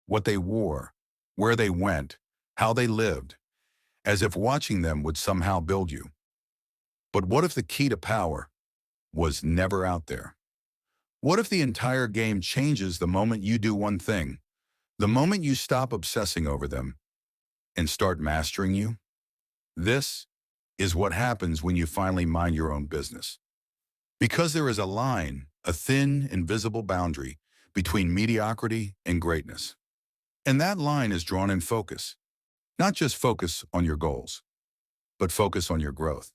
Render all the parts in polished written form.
what they wore, where they went, how they lived, as if watching them would somehow build you. But what if the key to power was never out there? What if the entire game changes the moment you do one thing, the moment you stop obsessing over them and start mastering you? This is what happens when you finally mind your own business. Because there is a line, a thin, invisible boundary between mediocrity and greatness. And that line is drawn in focus. Not just focus on your goals, but focus on your growth.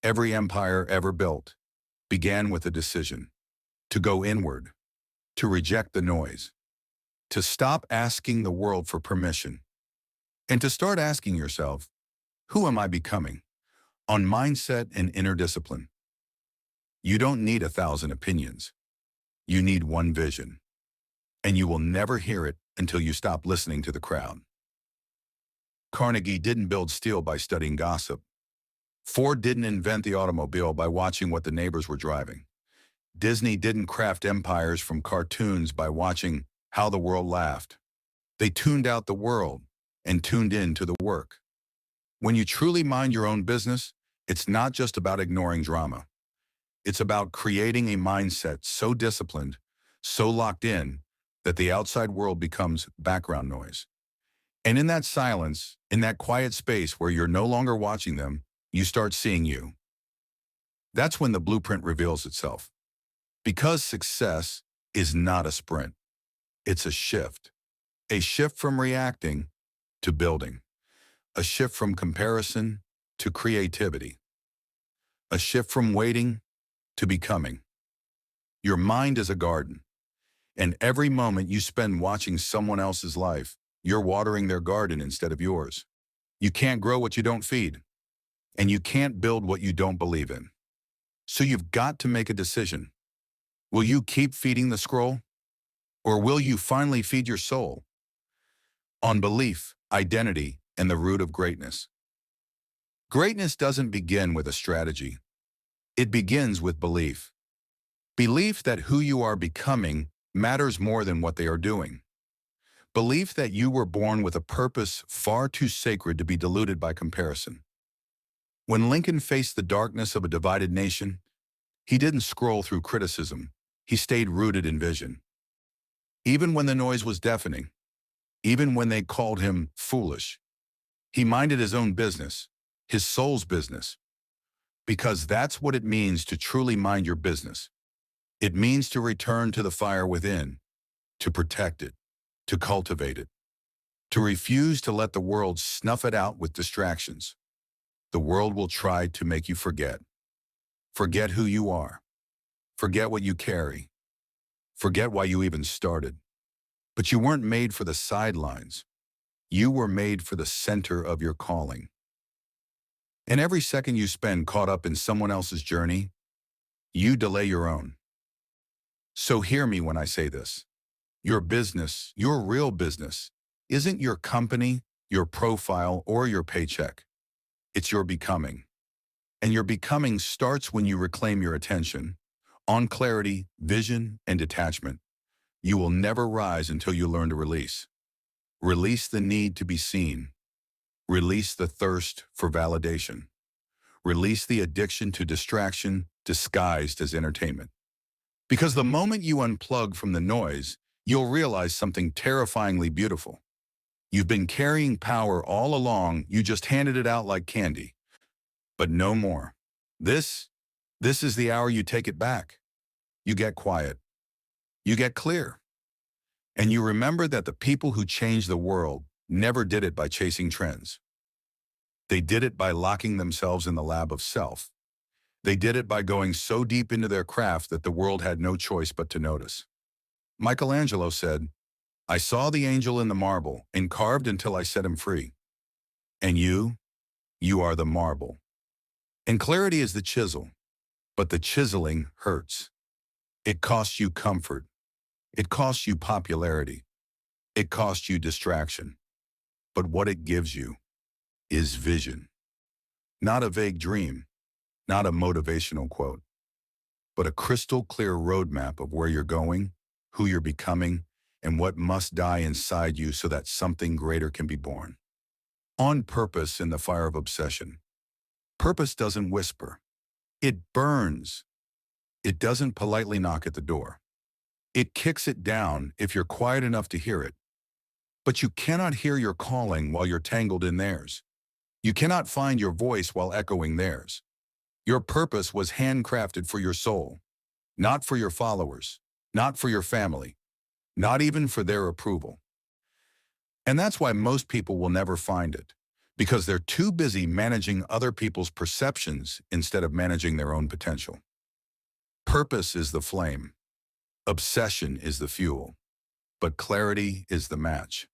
Every empire ever built began with a decision to go inward, to reject the noise, to stop asking the world for permission, and to start asking yourself, who am I becoming? On mindset and inner discipline. You don't need 1,000 opinions. You need one vision. And you will never hear it until you stop listening to the crowd. Carnegie didn't build steel by studying gossip. Ford didn't invent the automobile by watching what the neighbors were driving. Disney didn't craft empires from cartoons by watching how the world laughed. They tuned out the world and tuned in to the work. When you truly mind your own business, it's not just about ignoring drama. It's about creating a mindset so disciplined, so locked in, that the outside world becomes background noise. And in that silence, in that quiet space where you're no longer watching them, you start seeing you. That's when the blueprint reveals itself. Because success is not a sprint. It's a shift. A shift from reacting to building. A shift from comparison to creativity. A shift from waiting to becoming. Your mind is a garden, and every moment you spend watching someone else's life, you're watering their garden instead of yours. You can't grow what you don't feed, and you can't build what you don't believe in. So you've got to make a decision. Will you keep feeding the scroll, or will you finally feed your soul? On belief, identity, and the root of greatness. Greatness doesn't begin with a strategy. It begins with belief. Belief that who you are becoming matters more than what they are doing. Belief that you were born with a purpose far too sacred to be diluted by comparison. When Lincoln faced the darkness of a divided nation, he didn't scroll through criticism. He stayed rooted in vision. Even when the noise was deafening, even when they called him foolish, he minded his own business, his soul's business. Because that's what it means to truly mind your business. It means to return to the fire within, to protect it, to cultivate it, to refuse to let the world snuff it out with distractions. The world will try to make you forget. Forget who you are. Forget what you carry. Forget why you even started. But you weren't made for the sidelines. You were made for the center of your calling. And every second you spend caught up in someone else's journey, you delay your own. So hear me when I say this. Your business, your real business, isn't your company, your profile, or your paycheck. It's your becoming. And your becoming starts when you reclaim your attention on clarity, vision, and detachment. You will never rise until you learn to release. Release the need to be seen. Release the thirst for validation. Release the addiction to distraction disguised as entertainment. Because the moment you unplug from the noise, you'll realize something terrifyingly beautiful. You've been carrying power all along, you just handed it out like candy. But no more. This is the hour you take it back. You get quiet. You get clear. And you remember that the people who changed the world never did it by chasing trends. They did it by locking themselves in the lab of self. They did it by going so deep into their craft that the world had no choice but to notice. Michelangelo said, "I saw the angel in the marble and carved until I set him free." And you are the marble. And clarity is the chisel, but the chiseling hurts. It costs you comfort. It costs you popularity. It costs you distraction. But what it gives you is vision. Not a vague dream, not a motivational quote, but a crystal clear roadmap of where you're going, who you're becoming, and what must die inside you so that something greater can be born. On purpose in the fire of obsession. Purpose doesn't whisper. It burns. It doesn't politely knock at the door. It kicks it down if you're quiet enough to hear it. But you cannot hear your calling while you're tangled in theirs. You cannot find your voice while echoing theirs. Your purpose was handcrafted for your soul, not for your followers, not for your family, not even for their approval. And that's why most people will never find it, because they're too busy managing other people's perceptions instead of managing their own potential. Purpose is the flame. Obsession is the fuel. But clarity is the match.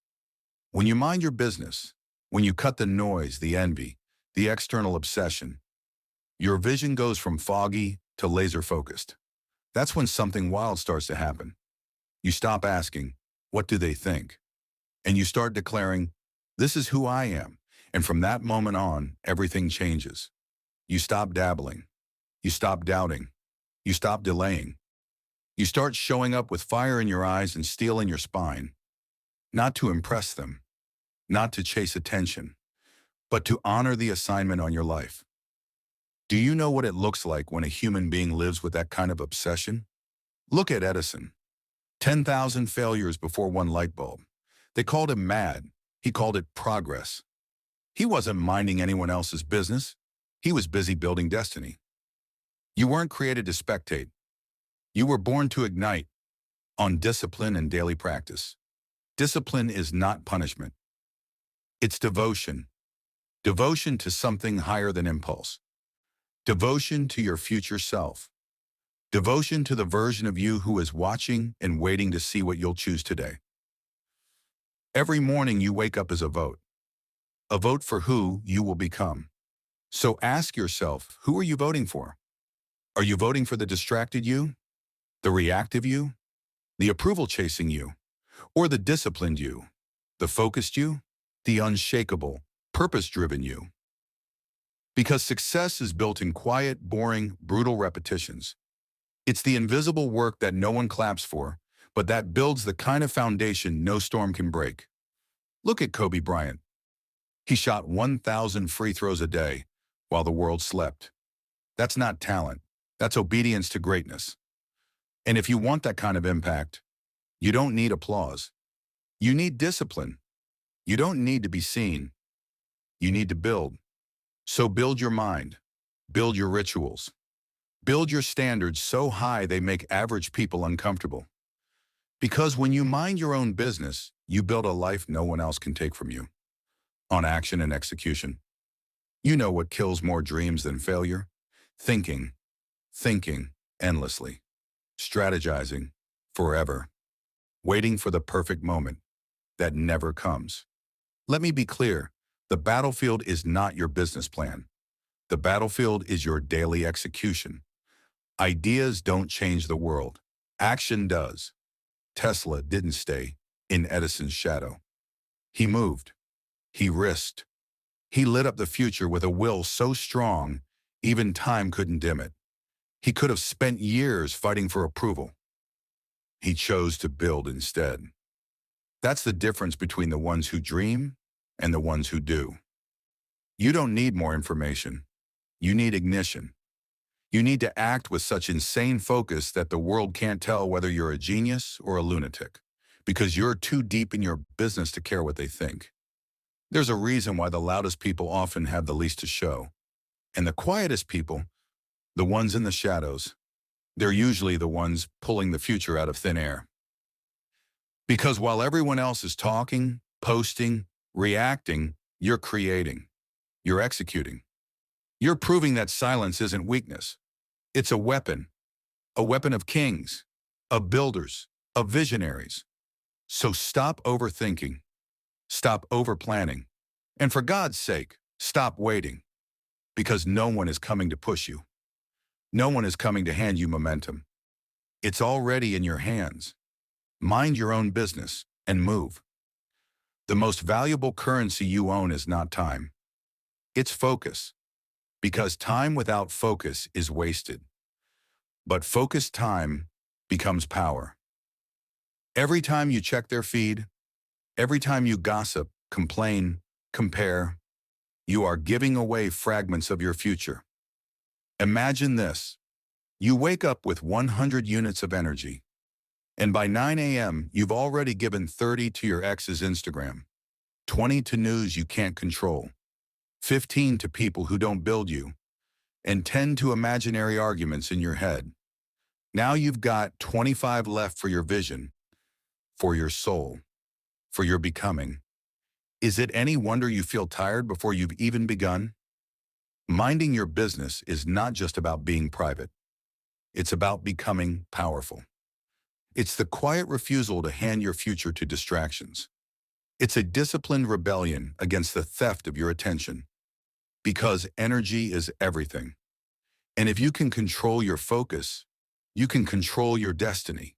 When you mind your business, when you cut the noise, the envy, the external obsession, your vision goes from foggy to laser-focused. That's when something wild starts to happen. You stop asking, what do they think? And you start declaring, this is who I am. And from that moment on, everything changes. You stop dabbling. You stop doubting. You stop delaying. You start showing up with fire in your eyes and steel in your spine, not to impress them, not to chase attention, but to honor the assignment on your life. Do you know what it looks like when a human being lives with that kind of obsession? Look at Edison. 10,000 failures before one light bulb. They called him mad. He called it progress. He wasn't minding anyone else's business. He was busy building destiny. You weren't created to spectate. You were born to ignite on discipline and daily practice. Discipline is not punishment. It's devotion. Devotion to something higher than impulse. Devotion to your future self. Devotion to the version of you who is watching and waiting to see what you'll choose today. Every morning you wake up as a vote for who you will become. So ask yourself, who are you voting for? Are you voting for the distracted you, the reactive you, the approval-chasing you, or the disciplined you, the focused you, the unshakable, purpose-driven you? Because success is built in quiet, boring, brutal repetitions. It's the invisible work that no one claps for, but that builds the kind of foundation no storm can break. Look at Kobe Bryant. He shot 1,000 free throws a day while the world slept. That's not talent. That's obedience to greatness. And if you want that kind of impact, you don't need applause. You need discipline. You don't need to be seen. You need to build. So build your mind. Build your rituals. Build your standards so high they make average people uncomfortable. Because when you mind your own business, you build a life no one else can take from you. On action and execution. You know what kills more dreams than failure? Thinking endlessly, strategizing forever, waiting for the perfect moment that never comes. Let me be clear, the battlefield is not your business plan. The battlefield is your daily execution. Ideas don't change the world. Action does. Tesla didn't stay in Edison's shadow. He moved. He risked. He lit up the future with a will so strong, even time couldn't dim it. He could have spent years fighting for approval. He chose to build instead. That's the difference between the ones who dream and the ones who do. You don't need more information. You need ignition. You need to act with such insane focus that the world can't tell whether you're a genius or a lunatic, because you're too deep in your business to care what they think. There's a reason why the loudest people often have the least to show. And the quietest people, the ones in the shadows, they're usually the ones pulling the future out of thin air. Because while everyone else is talking, posting, reacting, you're creating. You're executing. You're proving that silence isn't weakness. It's a weapon of kings, of builders, of visionaries. So stop overthinking. Stop overplanning. And for God's sake, stop waiting. Because no one is coming to push you. No one is coming to hand you momentum. It's already in your hands. Mind your own business and move. The most valuable currency you own is not time. It's focus. Because time without focus is wasted. But focused time becomes power. Every time you check their feed, every time you gossip, complain, compare, you are giving away fragments of your future. Imagine this. You wake up with 100 units of energy, and by 9 a.m., you've already given 30 to your ex's Instagram, 20 to news you can't control, 15 to people who don't build you, and 10 to imaginary arguments in your head. Now you've got 25 left for your vision, for your soul, for your becoming. Is it any wonder you feel tired before you've even begun? Minding your business is not just about being private. It's about becoming powerful. It's the quiet refusal to hand your future to distractions. It's a disciplined rebellion against the theft of your attention. Because energy is everything. And if you can control your focus, you can control your destiny.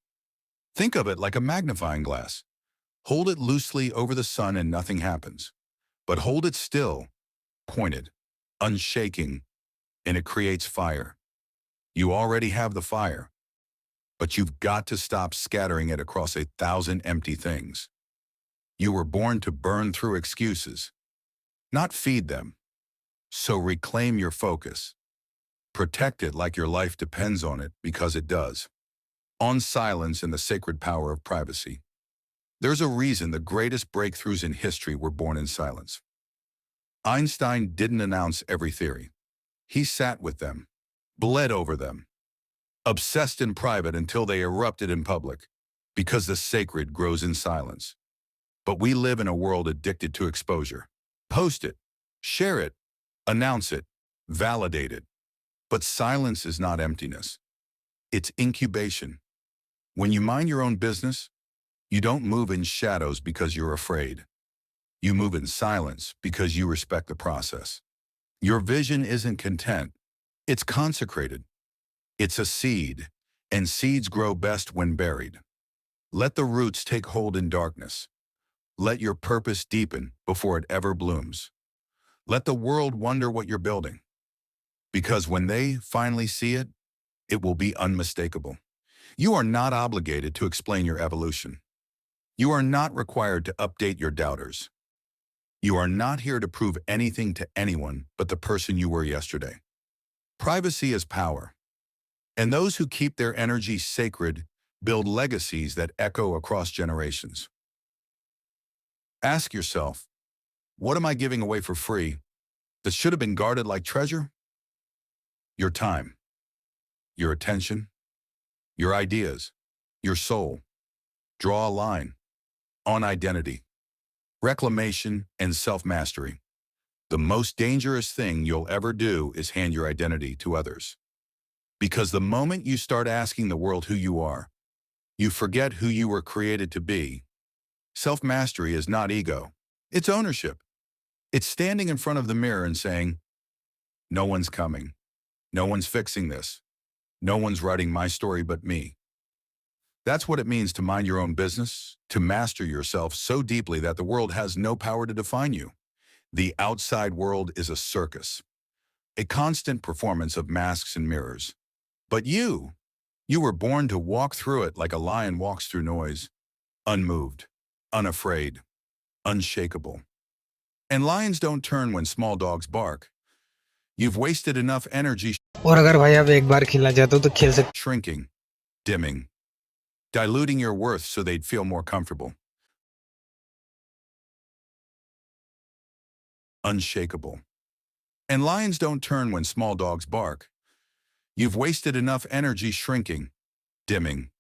Think of it like a magnifying glass. Hold it loosely over the sun and nothing happens. But hold it still, pointed, unshaking, and it creates fire. You already have the fire, but you've got to stop scattering it across 1,000 empty things. You were born to burn through excuses, not feed them. So reclaim your focus. Protect it like your life depends on it, because it does. On silence and the sacred power of privacy. There's a reason the greatest breakthroughs in history were born in silence. Einstein didn't announce every theory. He sat with them, bled over them, obsessed in private until they erupted in public, because the sacred grows in silence. But we live in a world addicted to exposure. Post it, share it, announce it, validate it. But silence is not emptiness. It's incubation. When you mind your own business, you don't move in shadows because you're afraid. You move in silence because you respect the process. Your vision isn't content. It's consecrated. It's a seed, and seeds grow best when buried. Let the roots take hold in darkness. Let your purpose deepen before it ever blooms. Let the world wonder what you're building. Because when they finally see it, it will be unmistakable. You are not obligated to explain your evolution. You are not required to update your doubters. You are not here to prove anything to anyone but the person you were yesterday. Privacy is power. And those who keep their energy sacred build legacies that echo across generations. Ask yourself, what am I giving away for free that should have been guarded like treasure? Your time, your attention, your ideas, your soul. Draw a line on identity, reclamation, and self-mastery. The most dangerous thing you'll ever do is hand your identity to others. Because the moment you start asking the world who you are, you forget who you were created to be. Self-mastery is not ego. It's ownership. It's standing in front of the mirror and saying, no one's coming. No one's fixing this. No one's writing my story but me. That's what it means to mind your own business, to master yourself so deeply that the world has no power to define you. The outside world is a circus, a constant performance of masks and mirrors. But you were born to walk through it like a lion walks through noise, unmoved, unafraid, unshakable. And lions don't turn when small dogs bark. You've wasted enough energy और अगर भाई आप एक बार खेलना चाहते हो तो खेल सकते shrinking, dimming, diluting your worth so they'd feel more comfortable. Unshakable. And lions don't turn when small dogs bark. You've wasted enough energy shrinking, dimming,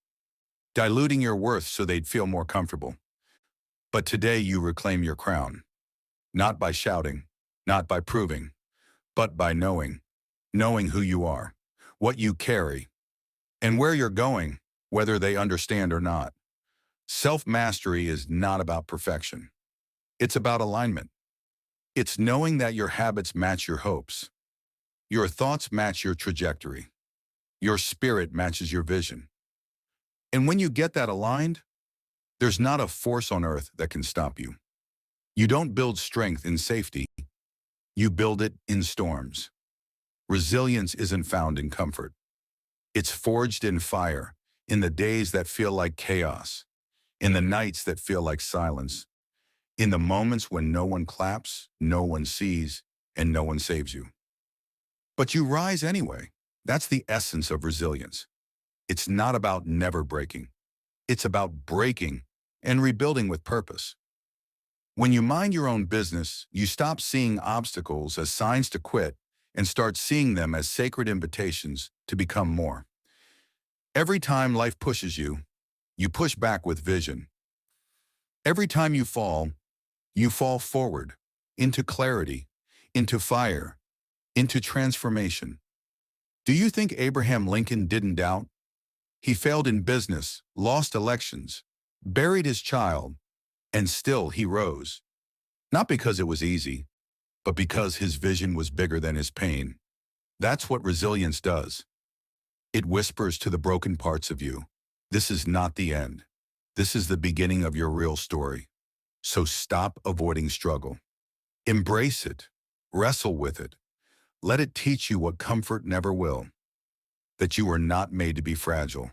diluting your worth so they'd feel more comfortable. But today you reclaim your crown, not by shouting, not by proving, but by knowing who you are, what you carry, and where you're going, whether they understand or not. Self-mastery is not about perfection. It's about alignment. It's knowing that your habits match your hopes. Your thoughts match your trajectory. Your spirit matches your vision. And when you get that aligned, there's not a force on earth that can stop you. You don't build strength in safety. You build it in storms. Resilience isn't found in comfort. It's forged in fire, in the days that feel like chaos, in the nights that feel like silence, in the moments when no one claps, no one sees, and no one saves you. But you rise anyway. That's the essence of resilience. It's not about never breaking. It's about breaking and rebuilding with purpose. When you mind your own business, you stop seeing obstacles as signs to quit and start seeing them as sacred invitations to become more. Every time life pushes you, you push back with vision. Every time you fall forward, into clarity, into fire, into transformation. Do you think Abraham Lincoln didn't doubt? He failed in business, lost elections, buried his child, and still he rose. Not because it was easy, but because his vision was bigger than his pain. That's what resilience does. It whispers to the broken parts of you, this is not the end. This is the beginning of your real story. So stop avoiding struggle. Embrace it. Wrestle with it. Let it teach you what comfort never will. That you were not made to be fragile.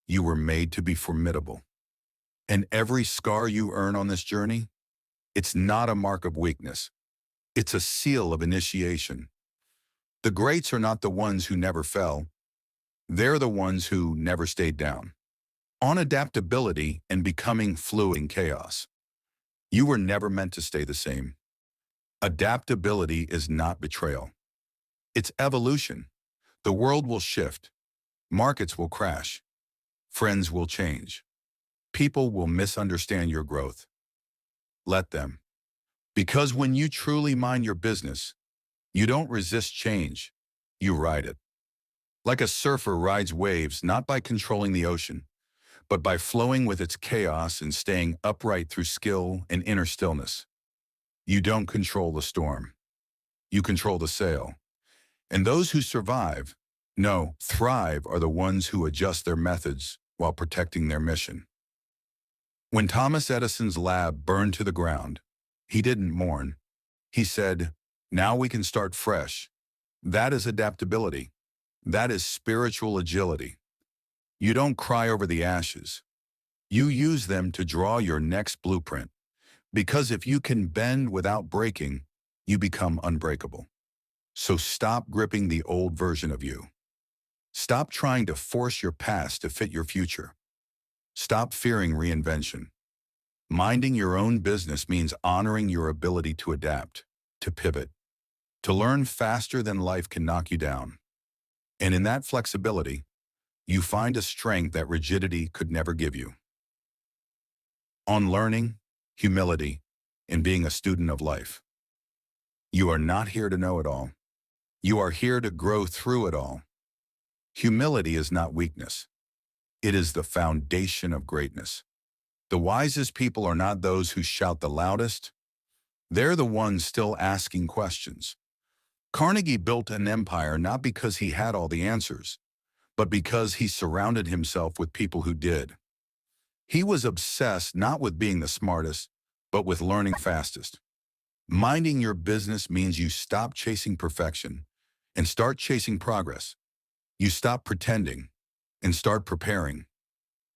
You were made to be formidable. And every scar you earn on this journey, it's not a mark of weakness. It's a seal of initiation. The greats are not the ones who never fell. They're the ones who never stayed down. On adaptability and becoming fluid in chaos. You were never meant to stay the same. Adaptability is not betrayal. It's evolution. The world will shift. Markets will crash. Friends will change. People will misunderstand your growth. Let them. Because when you truly mind your business, you don't resist change. You ride it. Like a surfer rides waves not by controlling the ocean, but by flowing with its chaos and staying upright through skill and inner stillness. You don't control the storm. You control the sail. And those who survive, no, thrive are the ones who adjust their methods while protecting their mission. When Thomas Edison's lab burned to the ground, he didn't mourn. He said, now we can start fresh. That is adaptability. That is spiritual agility. You don't cry over the ashes. You use them to draw your next blueprint. Because if you can bend without breaking, you become unbreakable. So stop gripping the old version of you. Stop trying to force your past to fit your future. Stop fearing reinvention. Minding your own business means honoring your ability to adapt, to pivot, to learn faster than life can knock you down. And in that flexibility, you find a strength that rigidity could never give you. On learning, humility, and being a student of life. You are not here to know it all. You are here to grow through it all. Humility is not weakness. It is the foundation of greatness. The wisest people are not those who shout the loudest. They're the ones still asking questions. Carnegie built an empire not because he had all the answers, but because he surrounded himself with people who did. He was obsessed not with being the smartest, but with learning fastest. Minding your business means you stop chasing perfection and start chasing progress. You stop pretending and start preparing.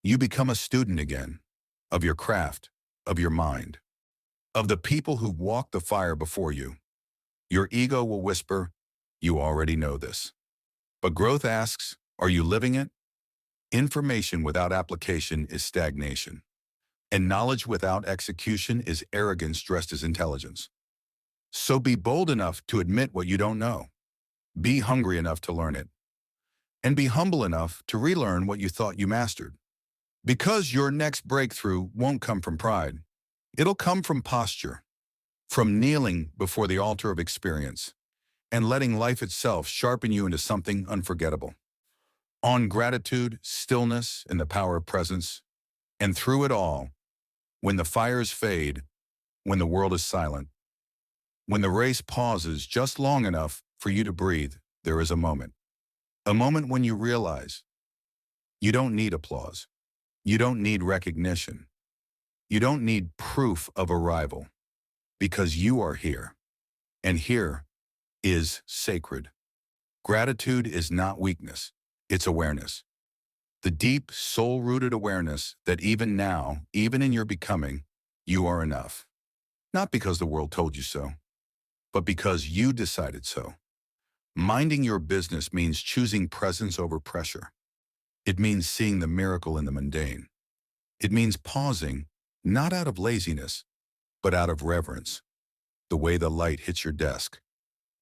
You become a student again of your craft, of your mind, of the people who've walked the fire before you. Your ego will whisper, you already know this. But growth asks, are you living it? Information without application is stagnation. And knowledge without execution is arrogance dressed as intelligence. So be bold enough to admit what you don't know. Be hungry enough to learn it. And be humble enough to relearn what you thought you mastered. Because your next breakthrough won't come from pride. It'll come from posture, from kneeling before the altar of experience, and letting life itself sharpen you into something unforgettable. On gratitude, stillness, and the power of presence, and through it all, when the fires fade, when the world is silent, when the race pauses just long enough for you to breathe, there is a moment. A moment when you realize you don't need applause. You don't need recognition. You don't need proof of arrival, because you are here. And here is sacred. Gratitude is not weakness, it's awareness. The deep, soul-rooted awareness that even now, even in your becoming, you are enough. Not because the world told you so, but because you decided so. Minding your business means choosing presence over pressure. It means seeing the miracle in the mundane. It means pausing, not out of laziness, but out of reverence. The way the light hits your desk,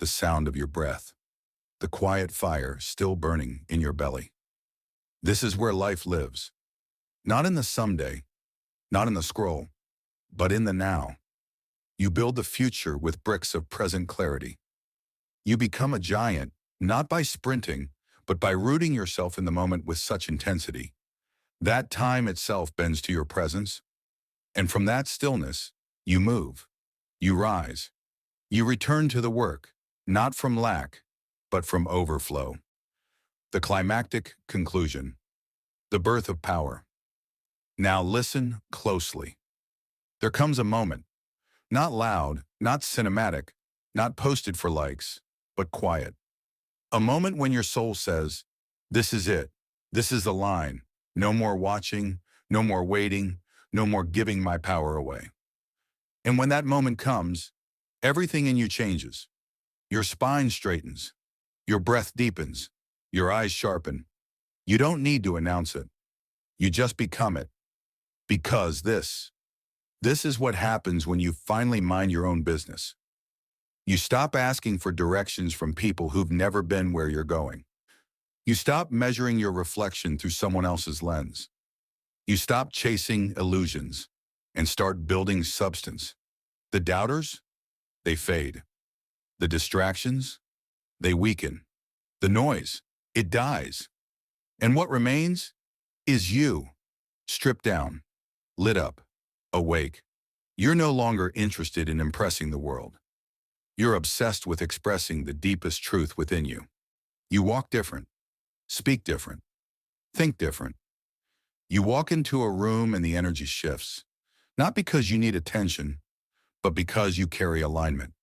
the sound of your breath, the quiet fire still burning in your belly. This is where life lives. Not in the someday, not in the scroll, but in the now. You build the future with bricks of present clarity. You become a giant, not by sprinting, but by rooting yourself in the moment with such intensity. That time itself bends to your presence, and from that stillness, you move, you rise, you return to the work, not from lack, but from overflow. The climactic conclusion, the birth of power. Now listen closely. There comes a moment, not loud, not cinematic, not posted for likes, but quiet. A moment when your soul says, this is it, this is the line, no more watching, no more waiting, no more giving my power away. And when that moment comes, everything in you changes. Your spine straightens, your breath deepens, your eyes sharpen. You don't need to announce it. You just become it. Because this is what happens when you finally mind your own business. You stop asking for directions from people who've never been where you're going. You stop measuring your reflection through someone else's lens. You stop chasing illusions and start building substance. The doubters, they fade. The distractions, they weaken. The noise, it dies. And what remains is you, stripped down, lit up, awake. You're no longer interested in impressing the world. You're obsessed with expressing the deepest truth within you. You walk different, speak different, think different. You walk into a room and the energy shifts, not because you need attention, but because you carry alignment.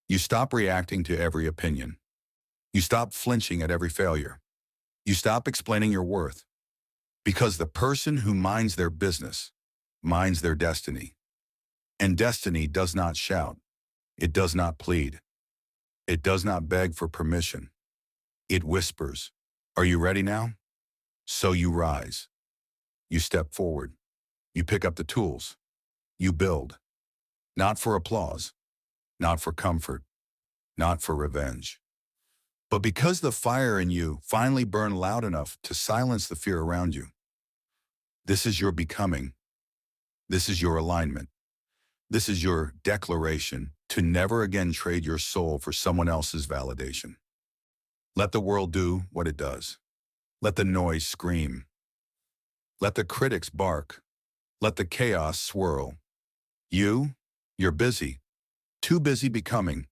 You stop reacting to every opinion. You stop flinching at every failure. You stop explaining your worth. Because the person who minds their business minds their destiny. And destiny does not shout. It does not plead. It does not beg for permission. It whispers, "Are you ready now?" So you rise. You step forward. You pick up the tools. You build. Not for applause. Not for comfort. Not for revenge. But because the fire in you finally burned loud enough to silence the fear around you. This is your becoming. This is your alignment. This is your declaration to never again trade your soul for someone else's validation. Let the world do what it does. Let the noise scream. Let the critics bark. Let the chaos swirl. You're busy. Too busy becoming.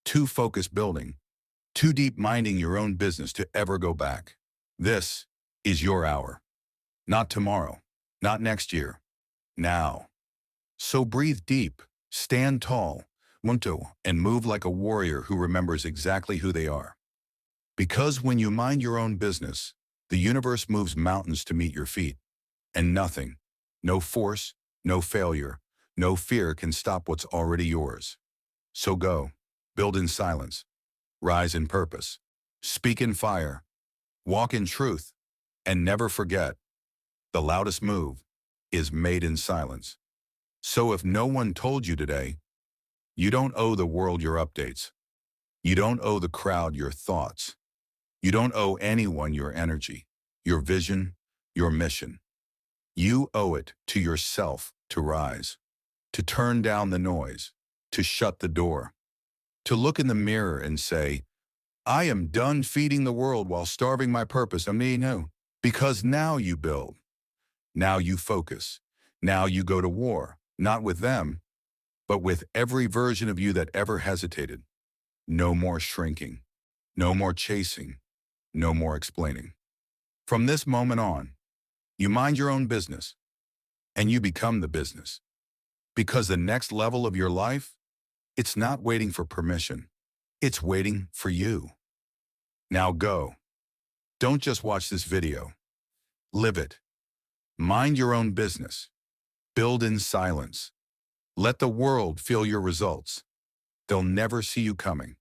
Too focused building. Too deep minding your own business to ever go back. This is your hour. Not tomorrow. Not next year. Now. So breathe deep, stand tall, munto, and move like a warrior who remembers exactly who they are. Because when you mind your own business, the universe moves mountains to meet your feet. And nothing, no force, no failure, no fear can stop what's already yours. So go, build in silence, rise in purpose, speak in fire, walk in truth, and never forget, the loudest move is made in silence. So if no one told you today, you don't owe the world your updates. You don't owe the crowd your thoughts. You don't owe anyone your energy, your vision, your mission. You owe it to yourself to rise, to turn down the noise, to shut the door, to look in the mirror and say, I am done feeding the world while starving my purpose. Because now you build, now you focus, now you go to war, not with them, but with every version of you that ever hesitated. No more shrinking, no more chasing, no more explaining. From this moment on, you mind your own business, and you become the business. Because the next level of your life, it's not waiting for permission. It's waiting for you. Now go. Don't just watch this video. Live it. Mind your own business. Build in silence. Let the world feel your results. They'll never see you coming.